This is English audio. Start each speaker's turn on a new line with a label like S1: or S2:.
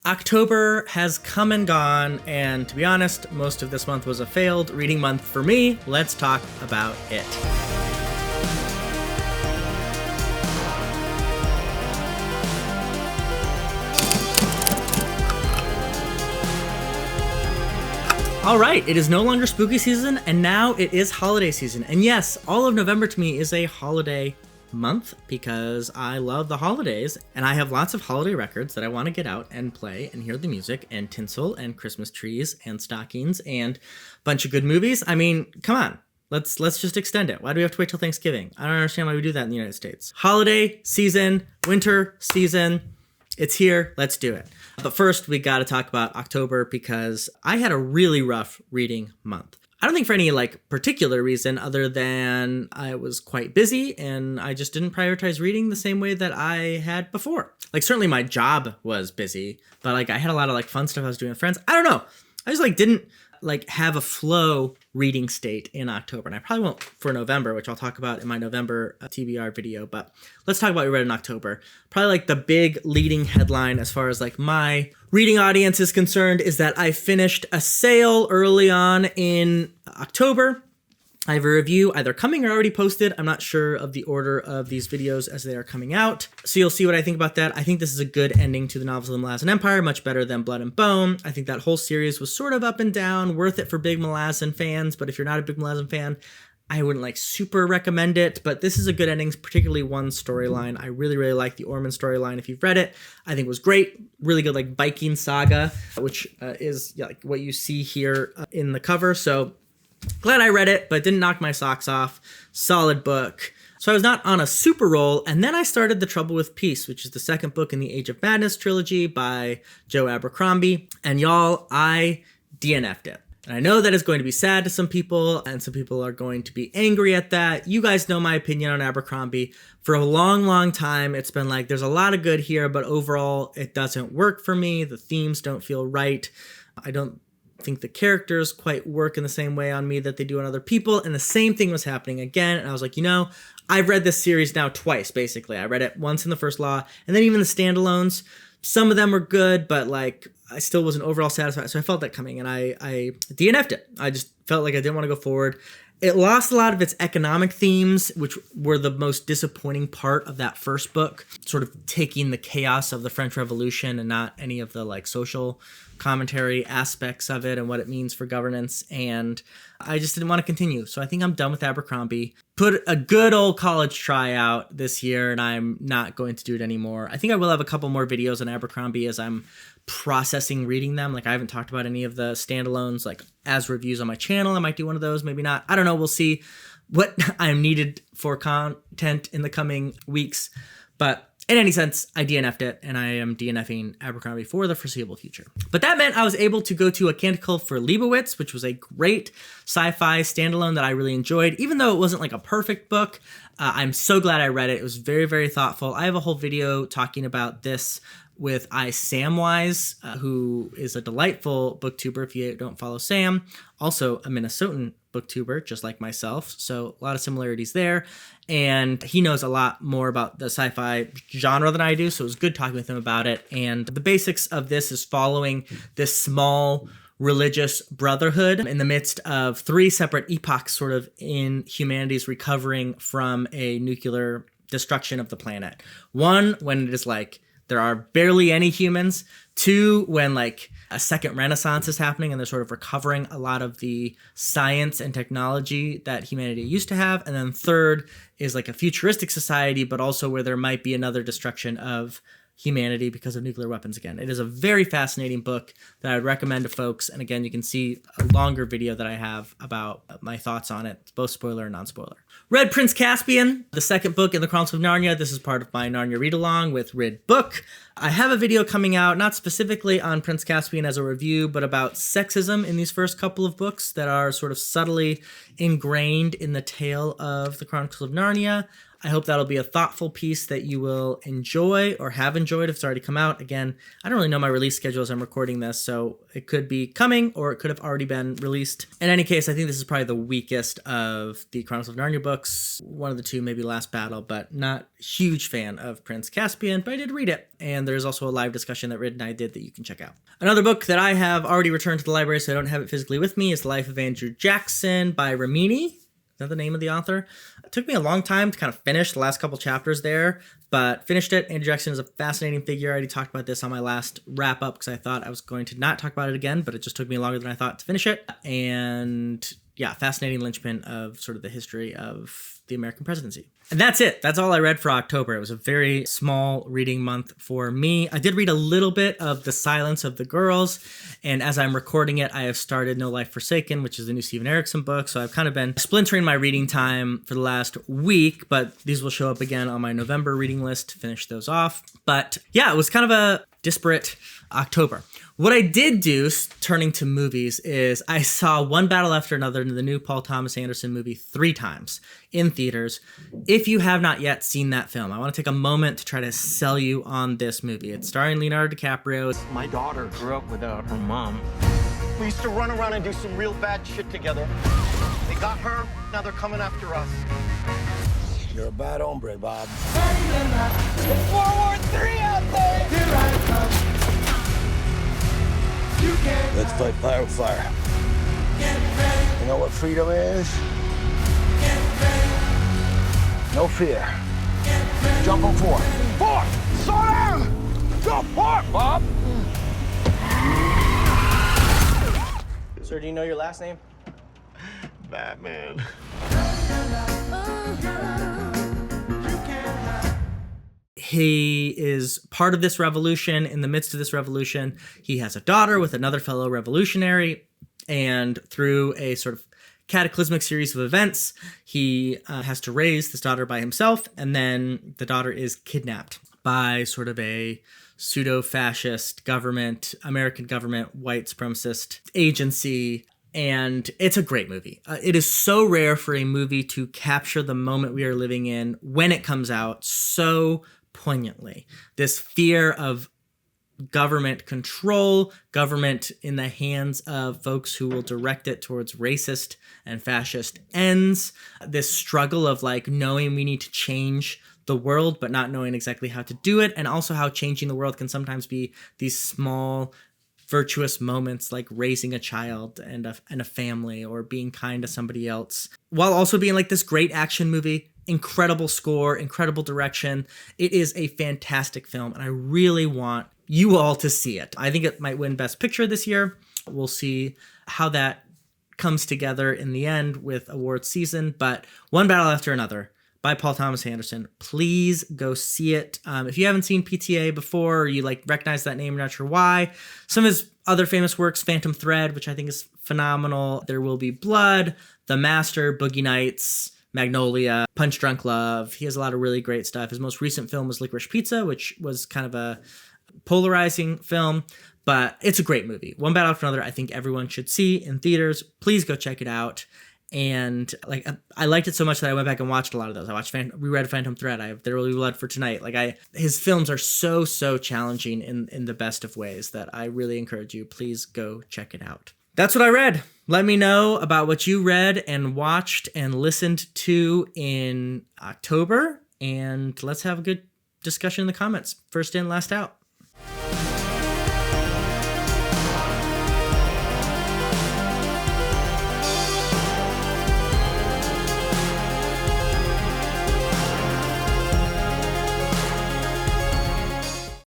S1: October has come and gone, and to be honest, most of this month was a failed reading month for me. Let's talk about it. All right, it is no longer spooky season, and now it is holiday season. And yes, all of November to me is a holiday month because I love the holidays, and I have lots of holiday records that I want to get out and play and hear the music and tinsel and Christmas trees and stockings and a bunch of good movies. I mean, come on. Let's just extend it. Why do we have to wait till Thanksgiving? I don't understand why we do that in the United States. Holiday season, winter season, it's here. Let's do it. But first, we got to talk about October because I had a really rough reading month. I don't think for any particular reason other than I was quite busy and I just didn't prioritize reading the same way that I had before. Certainly my job was busy, but I had a lot of fun stuff I was doing with friends. I don't know. I just didn't have a flow reading state in October. And I probably won't for November, which I'll talk about in my November TBR video. But let's talk about what we read in October. Probably the big leading headline as far as my reading audience is concerned is that I finished a sale early on in October. I have a review either coming or already posted. I'm not sure of the order of these videos as they are coming out. So you'll see what I think about that. I think this is a good ending to the novels of the Malazan Empire, much better than Blood and Bone. I think that whole series was sort of up and down, worth it for big Malazan fans. But if you're not a big Malazan fan, I wouldn't super recommend it. But this is a good ending, particularly one storyline. I really, really like the Ormond storyline. If you've read it, I think it was great. Really good Viking saga, which is what you see here in the cover. So glad I read it, but it didn't knock my socks off. Solid book. So I was not on a super roll, and then I started The Trouble with Peace, which is the second book in the Age of Madness trilogy by Joe Abercrombie. And y'all, I DNF'd it. And I know that is going to be sad to some people, and some people are going to be angry at that. You guys know my opinion on Abercrombie. For a long, long time, it's been there's a lot of good here, but overall, it doesn't work for me. The themes don't feel right. I don't think the characters quite work in the same way on me that they do on other people, and the same thing was happening again. And I was I've read this series now twice, basically. I read it once in the First Law, and then even the standalones. Some of them were good, but I still wasn't overall satisfied, so I felt that coming, and I DNF'd it. I just felt I didn't want to go forward. It lost a lot of its economic themes, which were the most disappointing part of that first book, sort of taking the chaos of the French Revolution and not any of the social commentary aspects of it and what it means for governance. And I just didn't want to continue. So I think I'm done with Abercrombie. Put a good old college try out this year, and I'm not going to do it anymore. I think I will have a couple more videos on Abercrombie as I'm processing reading them. I haven't talked about any of the standalones as reviews on my channel. I might do one of those, maybe not. I don't know. We'll see what I'm needed for content in the coming weeks. But in any sense, I DNF'd it, and I am DNFing Abercrombie for the foreseeable future. But that meant I was able to go to A Canticle for Leibowitz, which was a great sci-fi standalone that I really enjoyed, even though it wasn't a perfect book. I'm so glad I read it. It was very, very thoughtful. I have a whole video talking about this with Samwise, who is a delightful booktuber if you don't follow Sam. Also a Minnesotan booktuber, just like myself. So a lot of similarities there. And he knows a lot more about the sci-fi genre than I do. So it was good talking with him about it. And the basics of this is following this small religious brotherhood in the midst of three separate epochs sort of in humanity's recovering from a nuclear destruction of the planet. One, when it is there are barely any humans. Two, when a second renaissance is happening and they're sort of recovering a lot of the science and technology that humanity used to have. And then third is a futuristic society, but also where there might be another destruction of humanity because of nuclear weapons again. It is a very fascinating book that I would recommend to folks. And again, you can see a longer video that I have about my thoughts on it, both spoiler and non-spoiler. Read Prince Caspian, the second book in the Chronicles of Narnia. This is part of my Narnia read-along with Rid Book. I have a video coming out, not specifically on Prince Caspian as a review, but about sexism in these first couple of books that are sort of subtly ingrained in the tale of the Chronicles of Narnia. I hope that'll be a thoughtful piece that you will enjoy or have enjoyed if it's already come out. Again, I don't really know my release schedule as I'm recording this, so it could be coming or it could have already been released. In any case, I think this is probably the weakest of the Chronicles of Narnia books. One of the two, maybe Last Battle, but not huge fan of Prince Caspian, but I did read it. And there's also a live discussion that Rid and I did that you can check out. Another book that I have already returned to the library, so I don't have it physically with me, is The Life of Andrew Jackson by Ramini. Is that the name of the author? It took me a long time to kind of finish the last couple chapters there, but finished it. Andrew Jackson is a fascinating figure. I already talked about this on my last wrap up because I thought I was going to not talk about it again, but it just took me longer than I thought to finish it. And yeah, fascinating linchpin of sort of the history of the American presidency. And that's it. That's all I read for October. It was a very small reading month for me. I did read a little bit of The Silence of the Girls, and as I'm recording it, I have started No Life Forsaken, which is the new Stephen Erickson book, so I've kind of been splintering my reading time for the last week, but these will show up again on my November reading list to finish those off. But yeah, it was kind of a disparate October. What I did do, turning to movies, is I saw One Battle After Another, the new Paul Thomas Anderson movie, 3 times in theaters. If you have not yet seen that film, I want to take a moment to try to sell you on this movie. It's starring Leonardo DiCaprio.
S2: My daughter grew up without her mom.
S3: We used to run around and do some real bad shit together. They got her, now they're coming after us.
S4: You're a bad hombre, Bob.
S3: It's World War III out there! Here I come.
S4: Let's fight fire with fire. You know what freedom is? No fear. Jump on 4. 4! Slow down! Go 4, Bob!
S3: Sir, do you know your last name? Batman.
S1: He is part of this revolution. In the midst of this revolution, he has a daughter with another fellow revolutionary, and through a sort of cataclysmic series of events, he has to raise this daughter by himself, and then the daughter is kidnapped by sort of a pseudo-fascist government, American government, white supremacist agency. And it's a great movie. It is so rare for a movie to capture the moment we are living in when it comes out so poignantly. This fear of government control, government in the hands of folks who will direct it towards racist and fascist ends, this struggle of like knowing we need to change the world but not knowing exactly how to do it, and also how changing the world can sometimes be these small virtuous moments like raising a child and a family, or being kind to somebody else, while also being like this great action movie. Incredible score, incredible direction. It is a fantastic film, and I really want you all to see it. I think it might win Best Picture this year. We'll see how that comes together in the end with awards season, but One Battle After Another by Paul Thomas Anderson. Please go see it. If you haven't seen PTA before, or you like recognize that name, you're not sure why. Some of his other famous works, Phantom Thread, which I think is phenomenal. There Will Be Blood, The Master, Boogie Nights, Magnolia, Punch Drunk Love. He has a lot of really great stuff. His most recent film was Licorice Pizza, which was kind of a polarizing film, but it's a great movie. One Battle After Another, I think everyone should see in theaters. Please go check it out. And like, I liked it so much that I went back and watched a lot of those. I reread Phantom Thread. I have There Will Be Blood for tonight. His films are so challenging in the best of ways that I really encourage you. Please go check it out. That's what I read. Let me know about what you read and watched and listened to in October, and let's have a good discussion in the comments. First in, last out.